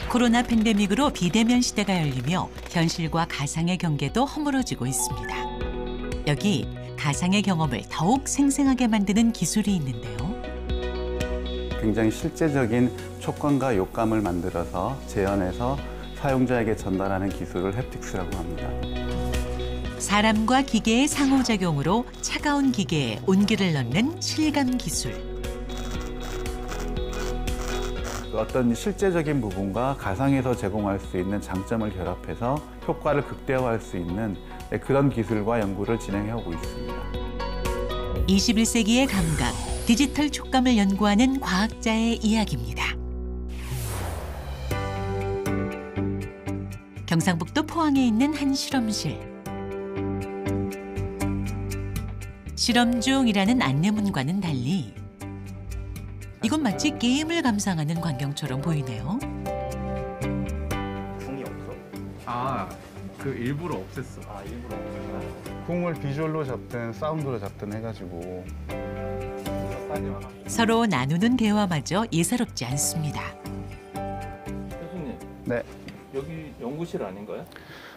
코로나 팬데믹으로 비대면 시대가 열리며 현실과 가상의 경계도 허물어지고 있습니다. 여기 가상의 경험을 더욱 생생하게 만드는 기술이 있는데요. 굉장히 실제적인 촉감과 욕감을 만들어서 재현해서 사용자에게 전달하는 기술을 햅틱스라고 합니다. 사람과 기계의 상호작용으로 차가운 기계에 온기를 넣는 실감 기술. 어떤 실제적인 부분과 가상에서 제공할 수 있는 장점을 결합해서 효과를 극대화할 수 있는 그런 기술과 연구를 진행해오고 있습니다. 21세기의 감각, 디지털 촉감을 연구하는 과학자의 이야기입니다. 경상북도 포항에 있는 한 실험실. 실험 중이라는 안내문과는 달리 이건 마치 게임을 감상하는 광경처럼 보이네요. 궁이 없어? 아, 그 일부러 없앴어. 아, 일부러 없었구나. 궁을 비주얼로 잡든 사운드로 잡든 해가지고 서로 나누는 대화마저 예사롭지 않습니다. 교수님, 네, 여기 연구실 아닌가요?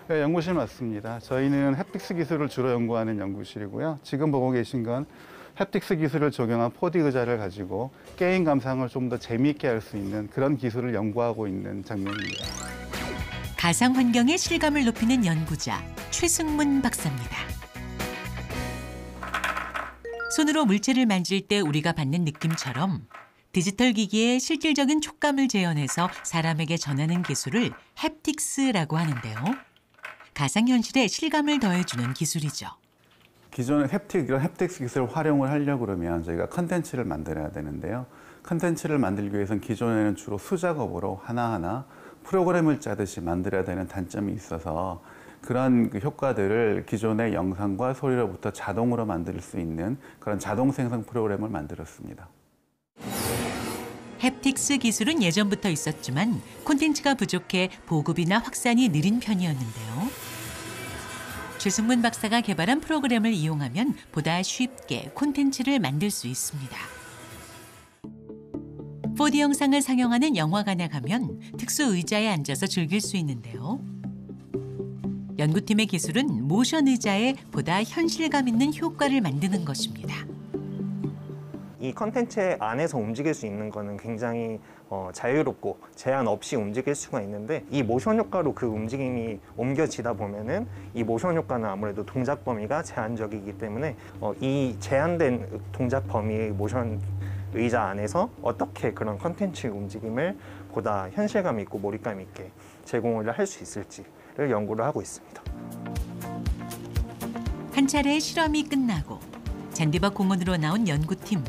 네, 연구실 맞습니다. 저희는 햅틱스 기술을 주로 연구하는 연구실이고요. 지금 보고 계신 건 햅틱스 기술을 적용한 4D 의자를 가지고 게임 감상을 좀 더 재미있게 할 수 있는 그런 기술을 연구하고 있는 장면입니다. 가상 환경의 실감을 높이는 연구자 최승문 박사입니다. 손으로 물체를 만질 때 우리가 받는 느낌처럼 디지털 기기의 실질적인 촉감을 재현해서 사람에게 전하는 기술을 햅틱스라고 하는데요. 가상현실에 실감을 더해주는 기술이죠. 기존의 이런 햅틱스 기술을 활용을 하려고 그러면 저희가 컨텐츠를 만들어야 되는데요. 컨텐츠를 만들기 위해서는 기존에는 주로 수작업으로 하나하나 프로그램을 짜듯이 만들어야 되는 단점이 있어서 그런 효과들을 기존의 영상과 소리로부터 자동으로 만들 수 있는 그런 자동 생성 프로그램을 만들었습니다. 햅틱스 기술은 예전부터 있었지만 콘텐츠가 부족해 보급이나 확산이 느린 편이었는데요. 최승문 박사가 개발한 프로그램을 이용하면 보다 쉽게 콘텐츠를 만들 수 있습니다. 4D 영상을 상영하는 영화관에 가면 특수 의자에 앉아서 즐길 수 있는데요. 연구팀의 기술은 모션 의자에 보다 현실감 있는 효과를 만드는 것입니다. 이 컨텐츠 안에서 움직일 수 있는 거는 굉장히 자유롭고 제한 없이 움직일 수가 있는데 이 모션 효과로 그 움직임이 옮겨지다 보면은 이 모션 효과는 아무래도 동작 범위가 제한적이기 때문에 이 제한된 동작 범위의 모션 의자 안에서 어떻게 그런 컨텐츠 움직임을 보다 현실감 있고 몰입감 있게 제공을 할 수 있을지를 연구를 하고 있습니다. 한 차례의 실험이 끝나고 잔디밭 공원으로 나온 연구팀.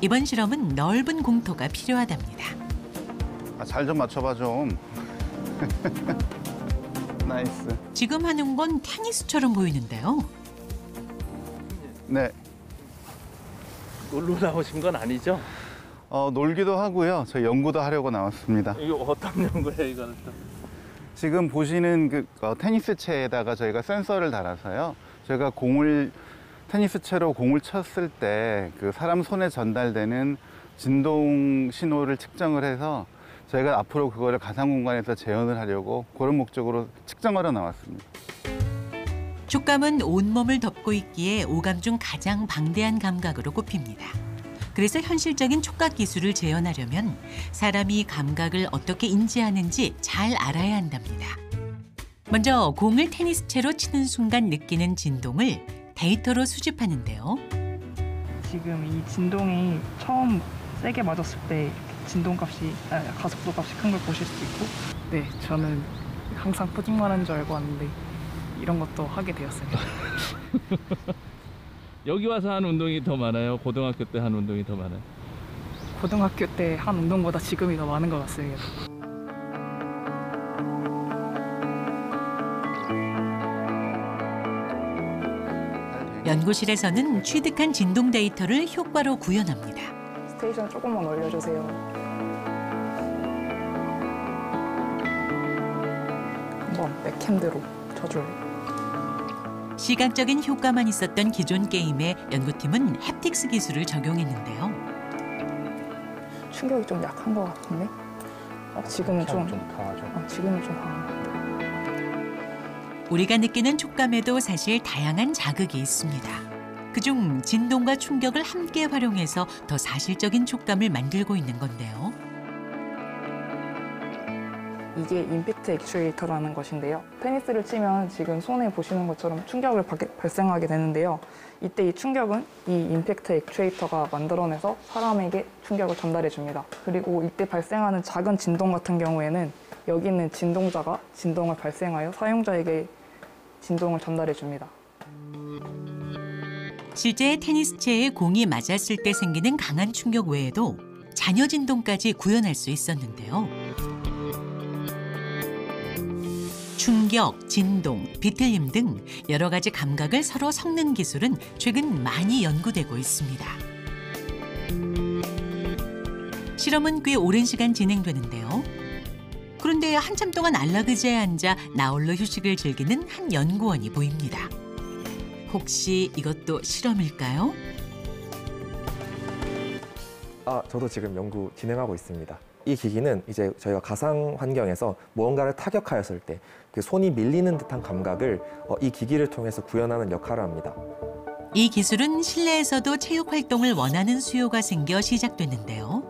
이번 실험은 넓은 공터가 필요하답니다. 잘 좀 맞춰봐 좀. 나이스. 지금 하는 건 테니스처럼 보이는데요. 네, 놀러 나오신 건 아니죠? 놀기도 하고요. 저 연구도 하려고 나왔습니다. 이거 어떤 연구예요, 이거는? 지금 보시는 테니스채에다가 저희가 센서를 달아서요. 저희가 테니스채로 공을 쳤을 때 그 사람 손에 전달되는 진동 신호를 측정을 해서 저희가 앞으로 그거를 가상 공간에서 재현을 하려고 그런 목적으로 측정하러 나왔습니다. 촉감은 온몸을 덮고 있기에 오감 중 가장 방대한 감각으로 꼽힙니다. 그래서 현실적인 촉각 기술을 재현하려면 사람이 감각을 어떻게 인지하는지 잘 알아야 한답니다. 먼저 공을 테니스채로 치는 순간 느끼는 진동을 데이터로 수집하는데요. 지금 이 진동이 처음 세게 맞았을 때 가속도 값이 큰 걸 보실 수 있고, 네, 저는 항상 푸딩만 하는 줄 알고 왔는데 이런 것도 하게 되었어요. 여기 와서 한 운동이 더 많아요? 고등학교 때 한 운동이 더 많아요? 고등학교 때 한 운동보다 지금이 더 많은 것 같습니다. 연구실에서는 취득한 진동 데이터를 효과로 구현합니다. 스테이션 조금만 올려주세요. 한번 백핸드로 쳐줘요. 시각적인 효과만 있었던 기존 게임에 연구팀은 햅틱스 기술을 적용했는데요. 충격이 좀 약한 것 같은데? 지금은 좀 강하죠. 지금은 좀 강한 것 같아요. 우리가 느끼는 촉감에도 사실 다양한 자극이 있습니다. 그중 진동과 충격을 함께 활용해서 더 사실적인 촉감을 만들고 있는 건데요. 이게 임팩트 액추에이터라는 것인데요. 테니스를 치면 지금 손에 보시는 것처럼 충격을 발생하게 되는데요. 이때 이 충격은 이 임팩트 액추에이터가 만들어내서 사람에게 충격을 전달해 줍니다. 그리고 이때 발생하는 작은 진동 같은 경우에는 여기 있는 진동자가 진동을 발생하여 사용자에게 진동을 전달해 줍니다. 실제 테니스채에 공이 맞았을 때 생기는 강한 충격 외에도 잔여 진동까지 구현할 수 있었는데요. 충격, 진동, 비틀림 등 여러 가지 감각을 서로 섞는 기술은 최근 많이 연구되고 있습니다. 실험은 꽤 오랜 시간 진행되는데요. 그런데 한참 동안 안락의자에 앉아 나홀로 휴식을 즐기는 한 연구원이 보입니다. 혹시 이것도 실험일까요? 저도 지금 연구 진행하고 있습니다. 이 기기는 이제 저희가 가상 환경에서 무언가를 타격하였을 때 그 손이 밀리는 듯한 감각을 이 기기를 통해서 구현하는 역할을 합니다. 이 기술은 실내에서도 체육 활동을 원하는 수요가 생겨 시작됐는데요.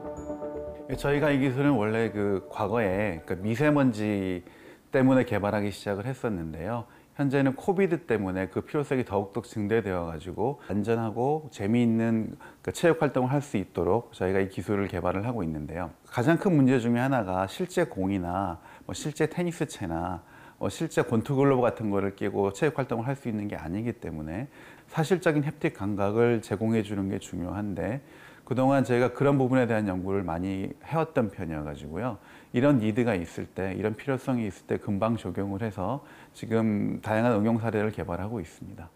저희가 이 기술은 원래 그 과거에 미세먼지 때문에 개발하기 시작을 했었는데요. 현재는 코비드 때문에 그 필요성이 더욱더 증대되어 가지고 안전하고 재미있는 체육 활동을 할 수 있도록 저희가 이 기술을 개발을 하고 있는데요. 가장 큰 문제 중에 하나가 실제 공이나 실제 테니스채나 실제 권투글러브 같은 거를 끼고 체육 활동을 할 수 있는 게 아니기 때문에 사실적인 햅틱 감각을 제공해 주는 게 중요한데 그동안 저희가 그런 부분에 대한 연구를 많이 해왔던 편이어가지고요. 이런 니드가 있을 때, 이런 필요성이 있을 때 금방 적용을 해서 지금 다양한 응용 사례를 개발하고 있습니다.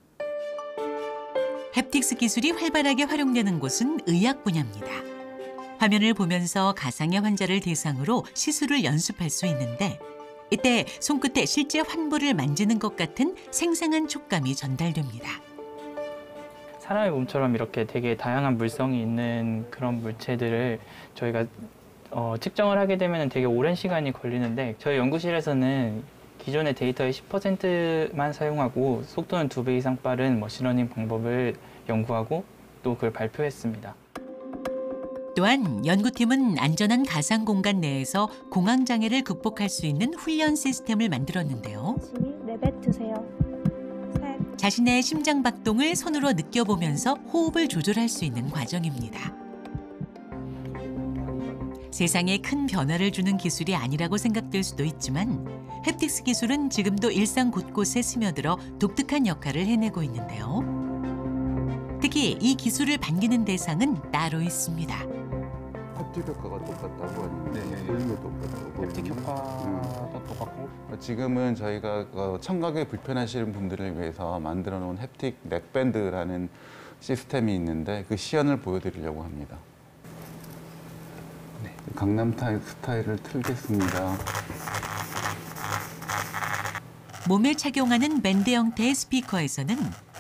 햅틱스 기술이 활발하게 활용되는 곳은 의학 분야입니다. 화면을 보면서 가상의 환자를 대상으로 시술을 연습할 수 있는데 이때 손끝에 실제 환부를 만지는 것 같은 생생한 촉감이 전달됩니다. 사람의 몸처럼 이렇게 되게 다양한 물성이 있는 그런 물체들을 저희가 측정을 하게 되면 되게 오랜 시간이 걸리는데 저희 연구실에서는 기존의 데이터의 10%만 사용하고 속도는 2배 이상 빠른 머신러닝 방법을 연구하고 또 그걸 발표했습니다. 또한 연구팀은 안전한 가상 공간 내에서 공황 장애를 극복할 수 있는 훈련 시스템을 만들었는데요. 내뱉으세요. 자신의 심장 박동을 손으로 느껴보면서 호흡을 조절할 수 있는 과정입니다. 세상에 큰 변화를 주는 기술이 아니라고 생각될 수도 있지만 햅틱스 기술은 지금도 일상 곳곳에 스며들어 독특한 역할을 해내고 있는데요. 특히 이 기술을 반기는 대상은 따로 있습니다. 햅틱 효과가 똑같다고 하는데 그림도 똑같고 햅틱 효과도 똑같고 지금은 저희가 청각에 불편하시는 분들을 위해서 만들어 놓은 햅틱 넥밴드라는 시스템이 있는데 그 시연을 보여드리려고 합니다. 네, 강남 스타일을 틀겠습니다. 몸에 착용하는 밴드 형태의 스피커에서는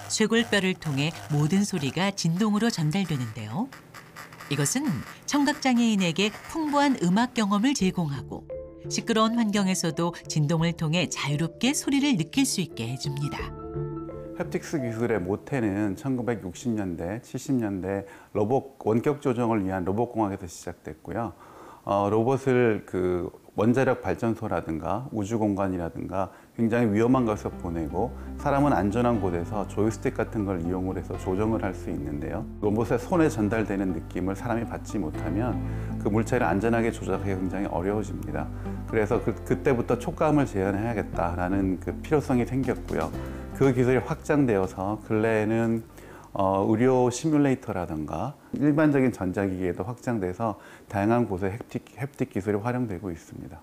쇄골뼈를 통해 모든 소리가 진동으로 전달되는데요. 이것은 청각장애인에게 풍부한 음악 경험을 제공하고 시끄러운 환경에서도 진동을 통해 자유롭게 소리를 느낄 수 있게 해줍니다. 햅틱스 기술의 모태는 1960년대, 70년대 로봇 원격 조정을 위한 로봇공학에서 시작됐고요. 로봇을 원자력 발전소라든가 우주공간이라든가 굉장히 위험한 곳에 보내고 사람은 안전한 곳에서 조이스틱 같은 걸 이용을 해서 조정을 할 수 있는데요. 로봇의 손에 전달되는 느낌을 사람이 받지 못하면 그 물체를 안전하게 조작하기 굉장히 어려워집니다. 그래서 그때부터 촉감을 재현해야겠다라는 필요성이 생겼고요. 그 기술이 확장되어서 근래에는 의료 시뮬레이터라든가 일반적인 전자기기에도 확장돼서 다양한 곳에 햅틱 기술이 활용되고 있습니다.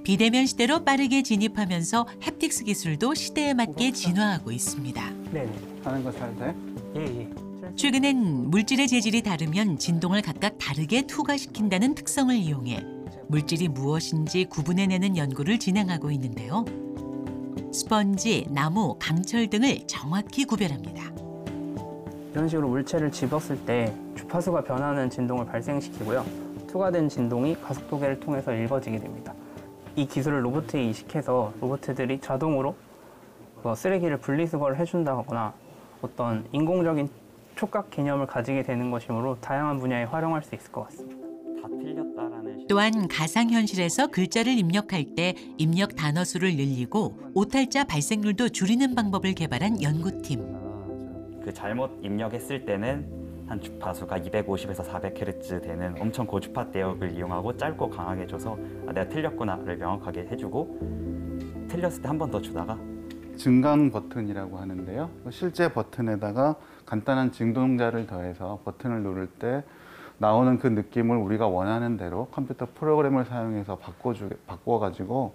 비대면 시대로 빠르게 진입하면서 햅틱스 기술도 시대에 맞게 진화하고 있습니다. 네네. 하는 거 살살? 예. 최근엔 물질의 재질이 다르면 진동을 각각 다르게 투과시킨다는 특성을 이용해 물질이 무엇인지 구분해내는 연구를 진행하고 있는데요. 스펀지, 나무, 강철 등을 정확히 구별합니다. 이런 식으로 물체를 집었을 때 주파수가 변하는 진동을 발생시키고요. 추가된 진동이 가속도계를 통해서 읽어지게 됩니다. 이 기술을 로봇에 이식해서 로봇들이 자동으로 쓰레기를 분리수거를 해준다거나 어떤 인공적인 촉각 개념을 가지게 되는 것이므로 다양한 분야에 활용할 수 있을 것 같습니다. 또한 가상현실에서 글자를 입력할 때 입력 단어 수를 늘리고 오탈자 발생률도 줄이는 방법을 개발한 연구팀. 그 잘못 입력했을 때는 한 주파수가 250에서 400Hz 되는 엄청 고주파 대역을 이용하고 짧고 강하게 해줘서 내가 틀렸구나를 명확하게 해주고 틀렸을 때 한 번 더 주다가 증강 버튼이라고 하는데요. 실제 버튼에다가 간단한 진동자를 더해서 버튼을 누를 때 나오는 그 느낌을 우리가 원하는 대로 컴퓨터 프로그램을 사용해서 바꿔가지고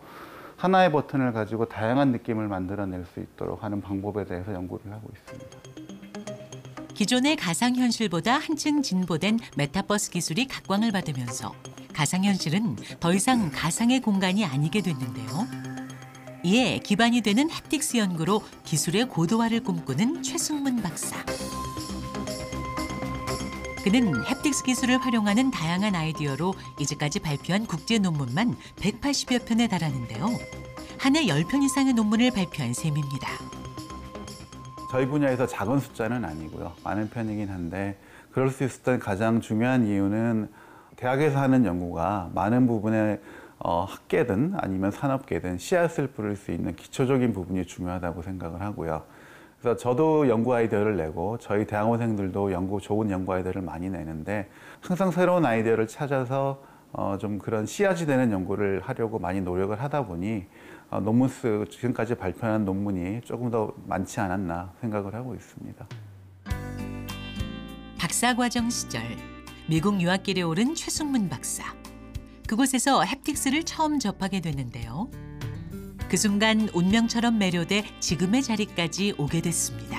하나의 버튼을 가지고 다양한 느낌을 만들어낼 수 있도록 하는 방법에 대해서 연구를 하고 있습니다. 기존의 가상현실보다 한층 진보된 메타버스 기술이 각광을 받으면서 가상현실은 더 이상 가상의 공간이 아니게 됐는데요. 이에 기반이 되는 햅틱스 연구로 기술의 고도화를 꿈꾸는 최승문 박사. 그는 햅틱스 기술을 활용하는 다양한 아이디어로 이제까지 발표한 국제 논문만 180여 편에 달하는데요. 한 해 10편 이상의 논문을 발표한 셈입니다. 저희 분야에서 작은 숫자는 아니고요. 많은 편이긴 한데 그럴 수 있었던 가장 중요한 이유는 대학에서 하는 연구가 많은 부분에 학계든 아니면 산업계든 씨앗을 뿌릴 수 있는 기초적인 부분이 중요하다고 생각을 하고요. 그래서 저도 연구 아이디어를 내고 저희 대학원생들도 좋은 연구 아이디어를 많이 내는데 항상 새로운 아이디어를 찾아서 좀 그런 씨앗이 되는 연구를 하려고 많이 노력을 하다 보니 지금까지 발표한 논문이 조금 더 많지 않았나 생각을 하고 있습니다. 박사과정 시절 미국 유학길에 오른 최승문 박사. 그곳에서 햅틱스를 처음 접하게 됐는데요. 그 순간 운명처럼 매료돼 지금의 자리까지 오게 됐습니다.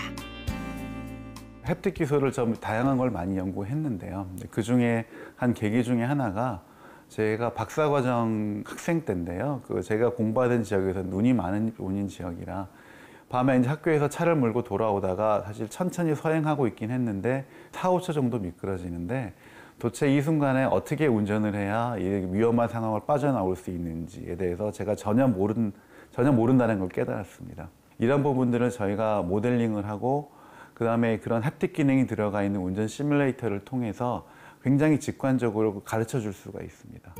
햅틱 기술을 좀 다양한 걸 많이 연구했는데요. 그 중에 한 계기 중에 하나가 제가 박사과정 학생 때인데요. 제가 공부하던 지역에서 눈이 많은 오는 지역이라 밤에 이제 학교에서 차를 몰고 돌아오다가 사실 천천히 서행하고 있긴 했는데 4, 5초 정도 미끄러지는데 도대체 이 순간에 어떻게 운전을 해야 이 위험한 상황을 빠져나올 수 있는지에 대해서 제가 전혀 모른다는 걸 깨달았습니다. 이런 부분들을 저희가 모델링을 하고 그다음에 그런 햅틱 기능이 들어가 있는 운전 시뮬레이터를 통해서 굉장히 직관적으로 가르쳐 줄 수가 있습니다.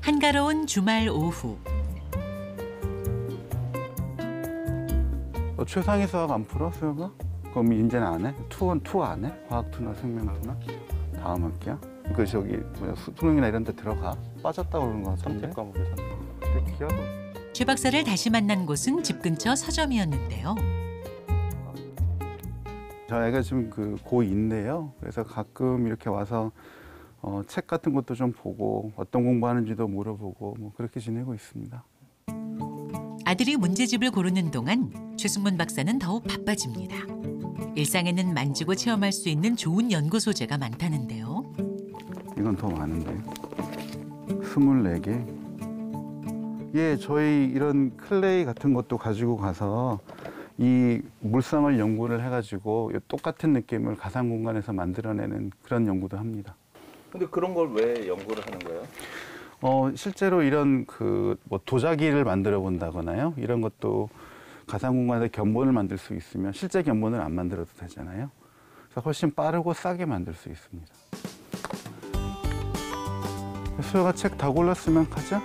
한가로운 주말 오후. 최상위 수학 안 풀어, 수영아? 그럼 이제는 안 해? 투 안 해? 과학투나 생명투나? 다음 학기야? 수능이나 이런 데 들어가. 빠졌다고 그러는 거 같은데? 선택 과목에서. 근데 기아도... 최 박사를 다시 만난 곳은 집 근처 서점이었는데요. 저희가 지금 고2인데요. 그래서 가끔 이렇게 와서 책 같은 것도 좀 보고 어떤 공부하는지도 물어보고 그렇게 지내고 있습니다. 아들이 문제집을 고르는 동안 최승문 박사는 더욱 바빠집니다. 일상에는 만지고 체험할 수 있는 좋은 연구 소재가 많다는데요. 이건 더 많은데. 24개. 예, 저희 이런 클레이 같은 것도 가지고 가서 이 물성을 연구를 해가지고 똑같은 느낌을 가상 공간에서 만들어내는 그런 연구도 합니다. 근데 그런 걸 왜 연구를 하는 거예요? 실제로 이런 도자기를 만들어 본다거나요. 이런 것도 가상 공간에서 견본을 만들 수 있으면 실제 견본을 안 만들어도 되잖아요. 그래서 훨씬 빠르고 싸게 만들 수 있습니다. 수요가 책 다 골랐으면 가자.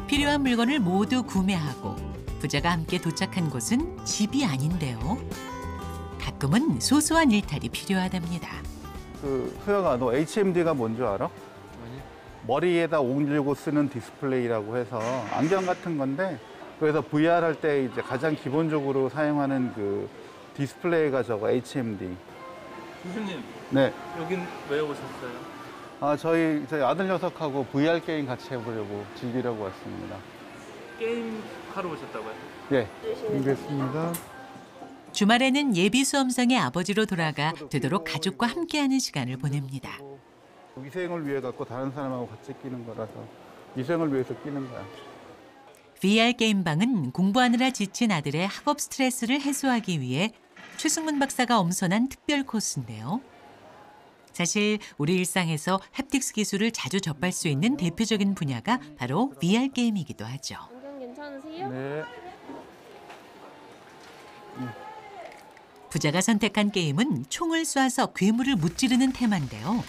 필요한 물건을 모두 구매하고 부자가 함께 도착한 곳은 집이 아닌데요. 가끔은 소소한 일탈이 필요하답니다. 수영아, 너 HMD가 뭔지 알아? 머리에다 옮기고 쓰는 디스플레이라고 해서 안경 같은 건데 그래서 VR 할 때 이제 가장 기본적으로 사용하는 디스플레이가 저거 HMD. 교수님. 네. 여긴 왜 오셨어요? 저희 아들 녀석하고 VR 게임 같이 해보려고 즐기려고 왔습니다. 게임 하러 오셨다고요? 네, 알겠습니다. 주말에는 예비 수험생의 아버지로 돌아가 되도록 가족과 함께하는 시간을 보냅니다. 위생을 위해 갖고 다른 사람하고 같이 끼는 거라서 위생을 위해서 끼는 거야. VR 게임방은 공부하느라 지친 아들의 학업 스트레스를 해소하기 위해 최승문 박사가 엄선한 특별 코스인데요. 사실 우리 일상에서 햅틱스 기술을 자주 접할 수 있는 대표적인 분야가 바로 VR 게임이기도 하죠. 안경 괜찮으세요? 네. 부자가 선택한 게임은 총을 쏴서 괴물을 무찌르는 테마인데요. 오,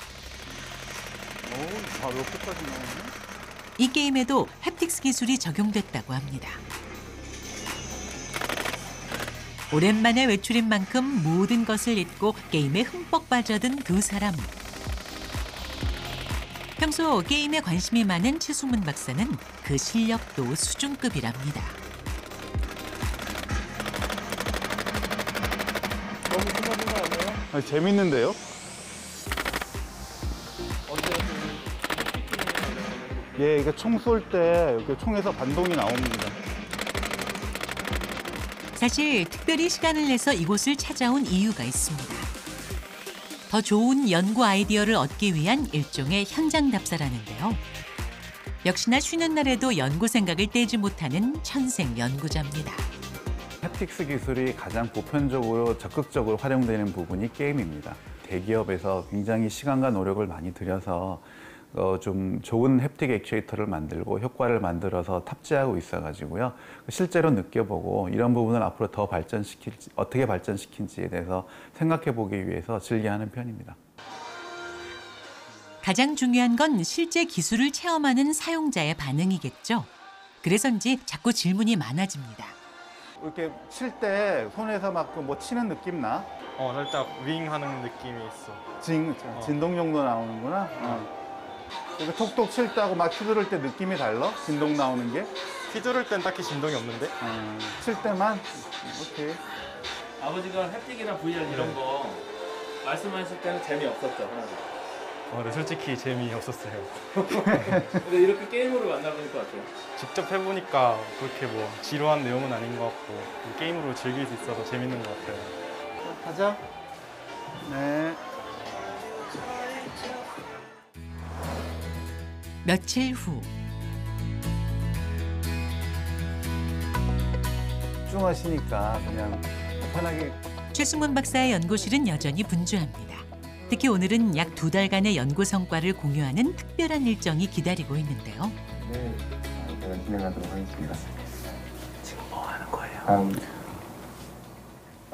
몇 개까지 나오네? 이 게임에도 햅틱스 기술이 적용됐다고 합니다. 오랜만에 외출인 만큼 모든 것을 잊고 게임에 흠뻑 빠져든 두 사람. 평소 게임에 관심이 많은 최승문 박사는 그 실력도 수준급이랍니다. 너무 끝나는 거 아니에요? 아니, 재밌는데요? 예, 이게 총 쏠 때 이렇게 총에서 반동이 나옵니다. 사실 특별히 시간을 내서 이곳을 찾아온 이유가 있습니다. 더 좋은 연구 아이디어를 얻기 위한 일종의 현장 답사라는데요. 역시나 쉬는 날에도 연구 생각을 떼지 못하는 천생 연구자입니다. 햅틱스 기술이 가장 보편적으로 적극적으로 활용되는 부분이 게임입니다. 대기업에서 굉장히 시간과 노력을 많이 들여서 좀 좋은 햅틱 액추에이터를 만들고 효과를 만들어서 탑재하고 있어가지고요. 실제로 느껴보고 이런 부분을 앞으로 더 발전시킬지, 어떻게 발전시킨지에 대해서 생각해보기 위해서 즐겨하는 편입니다. 가장 중요한 건 실제 기술을 체험하는 사용자의 반응이겠죠. 그래서인지 자꾸 질문이 많아집니다. 이렇게 칠 때 손에서 막 뭐 치는 느낌 나? 살짝 윙하는 느낌이 있어. 진동 정도 나오는구나. 이렇게 톡톡 칠 때하고 막 휘두를 때 느낌이 달라? 진동 나오는 게? 휘두를 땐 딱히 진동이 없는데? 칠 때만? 오케이. 아버지가 햅틱이나 VR 이런 거 말씀하실 때는 재미없었죠, 하나도. 네, 솔직히 재미없었어요. 근데 이렇게 게임으로 만나보니까 어때요? 직접 해보니까 그렇게 뭐 지루한 내용은 아닌 것 같고 게임으로 즐길 수 있어서 재밌는 것 같아요. 가자. 네. 며칠 후 집중하시니까 그냥 편하게. 최승문 박사의 연구실은 여전히 분주합니다. 특히 오늘은 약 2달간의 연구 성과를 공유하는 특별한 일정이 기다리고 있는데요. 네, 제가 진행하도록 하겠습니다. 지금 뭐 하는 거예요?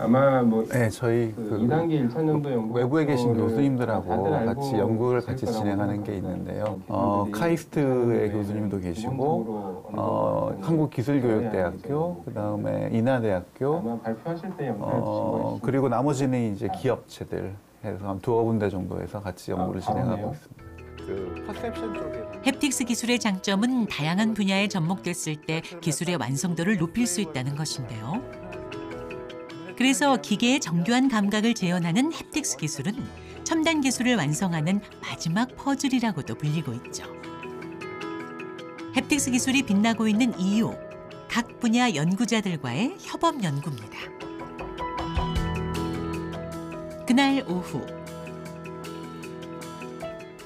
아마 뭐 네, 저희 그 2단계 1차년도 연구 외부에 계신 다들 교수님들하고 알고 같이 연구를 같이 있을 거라고 진행하는 게 생각합니다. 있는데요. 기본들이 카이스트의 네, 교수님도 계시고, 기본적으로 한국기술교육대학교, 그다음에 인하대학교, 아마 발표하실 때 연구해 주시고 그리고 나머지는 이제 기업체들 해서 한 2군데 정도에서 같이 연구를 진행하고 있습니다. 그 퍼셉션 쪽에. 햅틱스 기술의 장점은 다양한 분야에 접목됐을 때 기술의 완성도를 높일 수 있다는 것인데요. 그래서 기계의 정교한 감각을 재현하는 햅틱스 기술은 첨단 기술을 완성하는 마지막 퍼즐이라고도 불리고 있죠. 햅틱스 기술이 빛나고 있는 이유, 각 분야 연구자들과의 협업 연구입니다. 그날 오후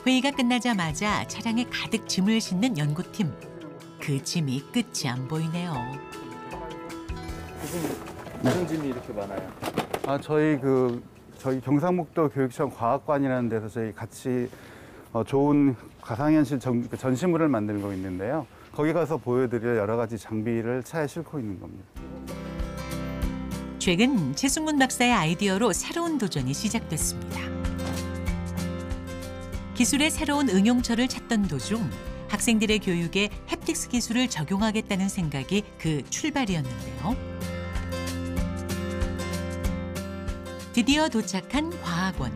회의가 끝나자마자 차량에 가득 짐을 싣는 연구팀. 그 짐이 끝이 안 보이네요. 무슨 짐이 이렇게 많아요? 저희 경상북도 교육청 과학관이라는 데서 저희 같이 좋은 가상현실 전시물을 만들고 있는데요. 거기 가서 보여드릴 여러 가지 장비를 차에 싣고 있는 겁니다. 최근 최승문 박사의 아이디어로 새로운 도전이 시작됐습니다. 기술의 새로운 응용처를 찾던 도중 학생들의 교육에 햅틱스 기술을 적용하겠다는 생각이 그 출발이었는데요. 드디어 도착한 과학원.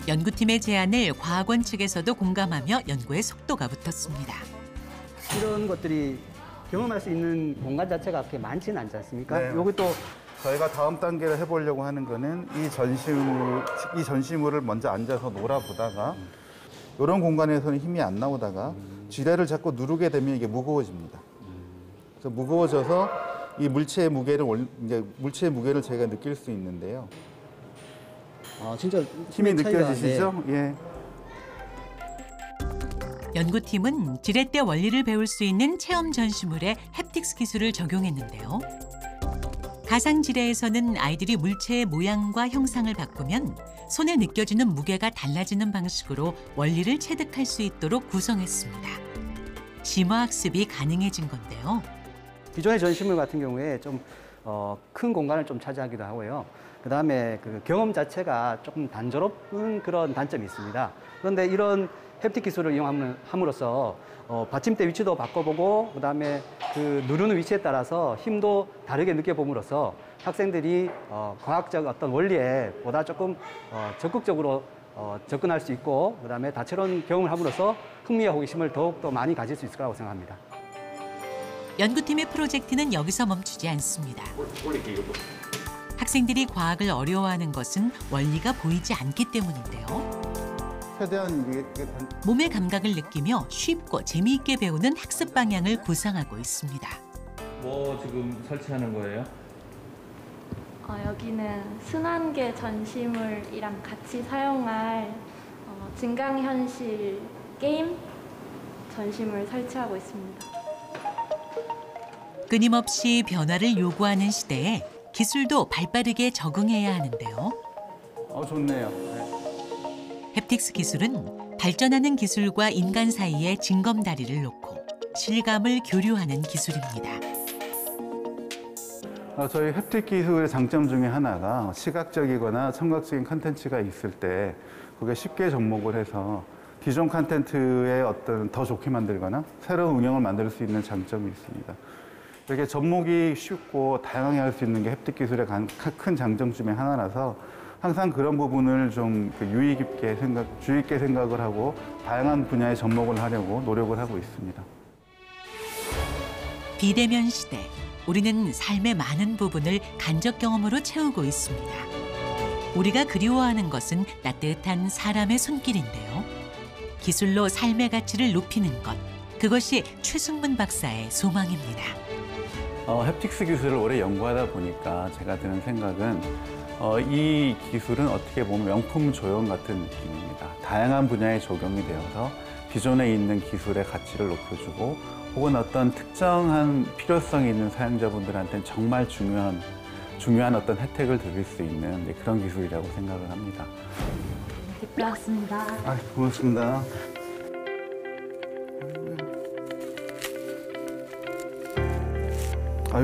연구팀의 제안을 과학원 측에서도 공감하며 연구에 속도가 붙었습니다. 이런 것들이 경험할 수 있는 공간 자체가 그렇게 많지는 않지 않습니까? 네. 여기 또 저희가 다음 단계를 해보려고 하는 거는 이 전시물을 먼저 앉아서 놀아보다가 이런 공간에서는 힘이 안 나오다가 지뢰를 자꾸 누르게 되면 이게 무거워집니다. 그래서 무거워져서 이 물체의 무게를 저희가 느낄 수 있는데요. 진짜 힘이 느껴지시죠? 예. 연구팀은 지렛대 원리를 배울 수 있는 체험 전시물에 햅틱스 기술을 적용했는데요. 가상지뢰에서는 아이들이 물체의 모양과 형상을 바꾸면 손에 느껴지는 무게가 달라지는 방식으로 원리를 체득할 수 있도록 구성했습니다. 심화학습이 가능해진 건데요. 기존의 전시물 같은 경우에 좀 큰 공간을 좀 차지하기도 하고요. 그다음에 그 경험 자체가 조금 단조롭은 그런 단점이 있습니다. 그런데 이런 햅틱 기술을 이용함으로써 받침대 위치도 바꿔보고 그다음에 그 누르는 위치에 따라서 힘도 다르게 느껴봄으로써 학생들이 과학적 어떤 원리에 보다 조금 적극적으로 접근할 수 있고 그다음에 다채로운 경험을 함으로써 흥미와 호기심을 더욱더 많이 가질 수 있을 거라고 생각합니다. 연구팀의 프로젝트는 여기서 멈추지 않습니다. 학생들이 과학을 어려워하는 것은 원리가 보이지 않기 때문인데요. 최대한 몸의 감각을 느끼며 쉽고 재미있게 배우는 학습 방향을 구상하고 있습니다. 뭐 지금 설치하는 거예요? 여기는 순환계 전시물이랑 같이 사용할 증강현실 게임 전시물 설치하고 있습니다. 끊임없이 변화를 요구하는 시대에 기술도 발빠르게 적응해야 하는데요. 좋네요. 네. 햅틱스 기술은 발전하는 기술과 인간 사이에 징검다리를 놓고 실감을 교류하는 기술입니다. 저희 햅틱 기술의 장점 중에 하나가 시각적이거나 청각적인 콘텐츠가 있을 때 그게 쉽게 접목을 해서 기존 콘텐츠에 어떤 더 좋게 만들거나 새로운 응용을 만들 수 있는 장점이 있습니다. 이렇게 접목이 쉽고 다양하게 할 수 있는 게 햅틱 기술의 큰 장점 중에 하나라서 항상 그런 부분을 좀 유의 깊게 주의 있게 생각을 하고 다양한 분야에 접목을 하려고 노력을 하고 있습니다. 비대면 시대, 우리는 삶의 많은 부분을 간접 경험으로 채우고 있습니다. 우리가 그리워하는 것은 따뜻한 사람의 손길인데요. 기술로 삶의 가치를 높이는 것, 그것이 최승문 박사의 소망입니다. 햅틱스 기술을 오래 연구하다 보니까 제가 드는 생각은 이 기술은 어떻게 보면 명품 조형 같은 느낌입니다. 다양한 분야에 적용이 되어서 기존에 있는 기술의 가치를 높여주고 혹은 어떤 특정한 필요성이 있는 사용자분들한테는 정말 중요한 어떤 혜택을 드릴 수 있는 그런 기술이라고 생각을 합니다. 배웠습니다. 고맙습니다.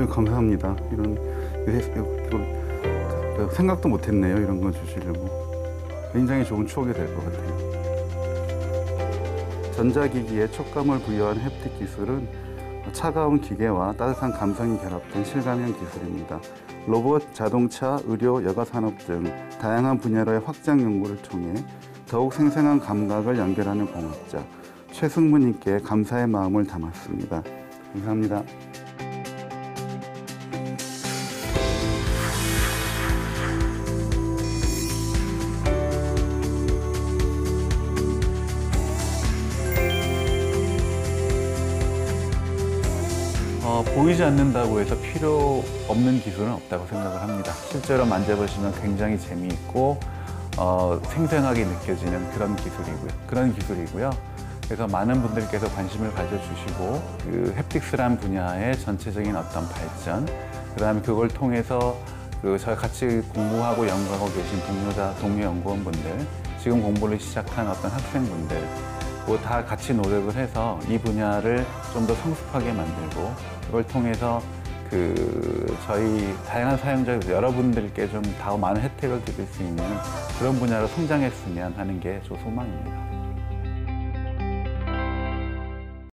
감사합니다. 이런 생각도 못했네요. 이런 거 주시려고. 굉장히 좋은 추억이 될 것 같아요. 전자기기에 촉감을 부여한 햅틱 기술은 차가운 기계와 따뜻한 감성이 결합된 실감형 기술입니다. 로봇, 자동차, 의료, 여가산업 등 다양한 분야로의 확장 연구를 통해 더욱 생생한 감각을 연결하는 공학자 최승문님께 감사의 마음을 담았습니다. 감사합니다. 보이지 않는다고 해서 필요 없는 기술은 없다고 생각을 합니다. 실제로 만져보시면 굉장히 재미있고 생생하게 느껴지는 그런 기술이고요. 그래서 많은 분들께서 관심을 가져주시고 그 햅틱스란 분야의 전체적인 어떤 발전, 그다음에 그걸 통해서 저희 같이 공부하고 연구하고 계신 동료 연구원분들, 지금 공부를 시작한 어떤 학생분들, 다 같이 노력을 해서 이 분야를 좀 더 성숙하게 만들고 그걸 통해서 저희 다양한 사용자 여러분들께 좀 더 많은 혜택을 드릴 수 있는 그런 분야로 성장했으면 하는 게 저 소망입니다.